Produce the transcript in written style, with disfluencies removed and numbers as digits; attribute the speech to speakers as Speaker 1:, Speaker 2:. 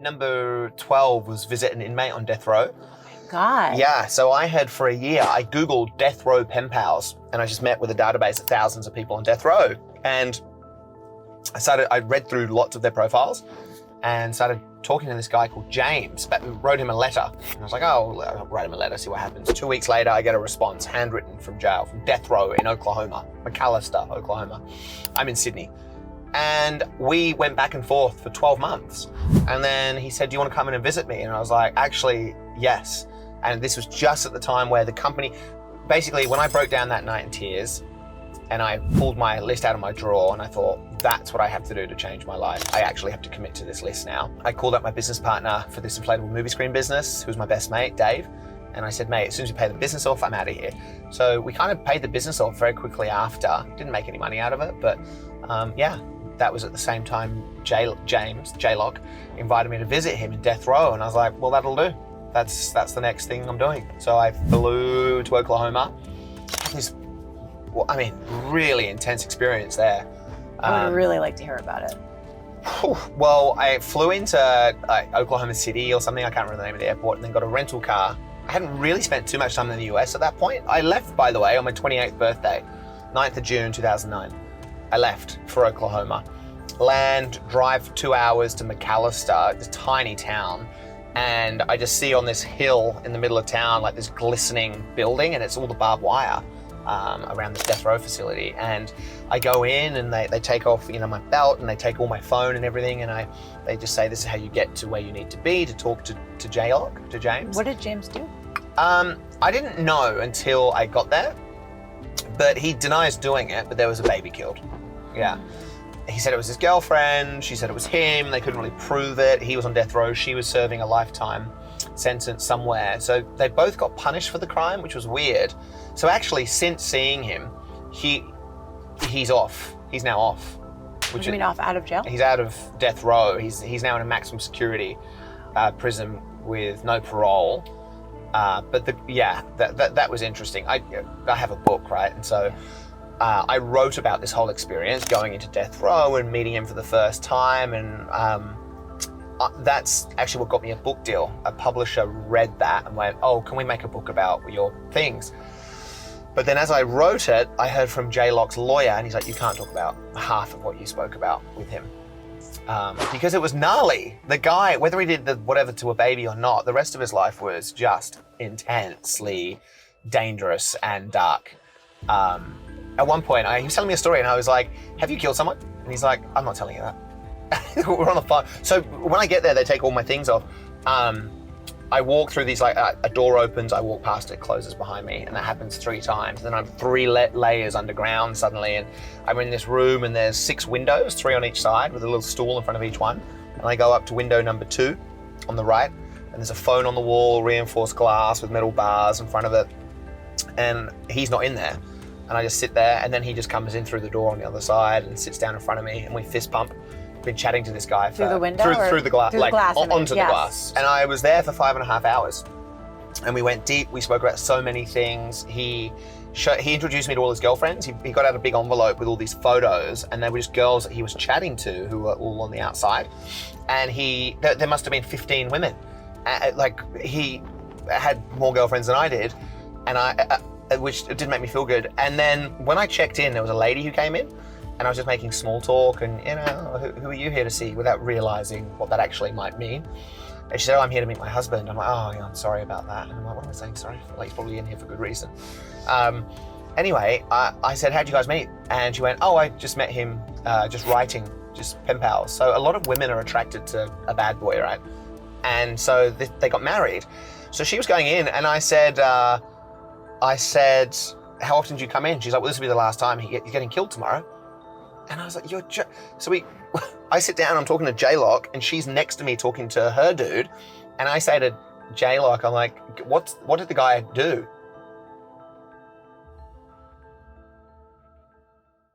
Speaker 1: Number 12 was visit an inmate on death row.
Speaker 2: God.
Speaker 1: Yeah, so I had for a year, I Googled death row pen pals, and I just met with a database of thousands of people on death row. And I read through lots of their profiles and started talking to this guy called James, but wrote him a letter. And I was like, oh, I'll write him a letter, see what happens. 2 weeks later, I get a response, handwritten from jail, from death row in Oklahoma, McAllister, Oklahoma. I'm in Sydney. And we went back and forth for 12 months. And then he said, do you want to come in and visit me? And I was like, actually, yes. And this was just at the time where the company, basically when I broke down that night in tears and I pulled my list out of my drawer and I thought, that's what I have to do to change my life. I actually have to commit to this list now. I called up my business partner for this inflatable movie screen business, who was my best mate, Dave. And I said, mate, as soon as you pay the business off, I'm out of here. So we kind of paid the business off very quickly after. Didn't make any money out of it, but yeah. That was at the same time James, J-Lock, invited me to visit him in death row. And I was like, well, that'll do. That's the next thing I'm doing. So I flew to Oklahoma. This, really intense experience there.
Speaker 2: I would really like to hear about it.
Speaker 1: Well, I flew into Oklahoma City or something. I can't remember the name of the airport, and then got a rental car. I hadn't really spent too much time in the US at that point. I left, by the way, on my 28th birthday, 9th of June, 2009. I left for Oklahoma. Land, drive for 2 hours to McAllister, this tiny town. And I just see on this hill in the middle of town, like this glistening building, and it's all the barbed wire around this death row facility. And I go in and they take off, my belt, and they take all my phone and everything. And they just say, this is how you get to where you need to be to talk to J-Lock, to James.
Speaker 2: What did James do?
Speaker 1: I didn't know until I got there, but he denies doing it, but there was a baby killed. Yeah. He said it was his girlfriend. She said it was him. They couldn't really prove it. He was on death row. She was serving a lifetime sentence somewhere. So they both got punished for the crime, which was weird. So actually, since seeing him, he's off. He's now off.
Speaker 2: What do you mean off, out of jail?
Speaker 1: He's out of death row. He's now in a maximum security prison with no parole. But that was interesting. I have a book, right? And so I wrote about this whole experience, going into death row and meeting him for the first time. And that's actually what got me a book deal. A publisher read that and went, oh, can we make a book about your things? But then as I wrote it, I heard from J-Lock's lawyer, and he's like, you can't talk about half of what you spoke about with him. Because it was gnarly. The guy, whether he did whatever to a baby or not, the rest of his life was just intensely dangerous and dark. At one point, he was telling me a story, and I was like, have you killed someone? And he's like, I'm not telling you that. We're on the phone. So when I get there, they take all my things off. I walk through these, a door opens, I walk past it, closes behind me, and that happens 3 times. Then I'm 3 layers underground suddenly, and I'm in this room, and there's 6 windows, 3 on each side, with a little stool in front of each one. And I go up to window number 2 on the right, and there's a phone on the wall, reinforced glass with metal bars in front of it, and he's not in there. And I just sit there, and then he just comes in through the door on the other side and sits down in front of me, and we fist pump. Been chatting to this guy
Speaker 2: through the window,
Speaker 1: through the glass, onto the
Speaker 2: yes.
Speaker 1: glass. And I was there for 5.5 hours, and we went deep. We spoke about so many things. He introduced me to all his girlfriends. He got out a big envelope with all these photos, and they were just girls that he was chatting to who were all on the outside. And there must have been 15 women. He had more girlfriends than I did, and which didn't make me feel good. And then when I checked in, there was a lady who came in, and I was just making small talk and, who are you here to see, without realizing what that actually might mean. And she said, oh, I'm here to meet my husband. I'm like, oh, yeah, I'm sorry about that. And I'm like, what am I saying sorry for? He's probably in here for good reason. Anyway, I said, how'd you guys meet? And she went, oh, I just met him just writing, just pen pals. So a lot of women are attracted to a bad boy, right? And so they got married. So she was going in, and I said, how often do you come in? She's like, well, this will be the last time. He's getting killed tomorrow. And I was like, I sit down, I'm talking to J-Lock, and she's next to me talking to her dude. And I say to J-Lock, I'm like, what did the guy do?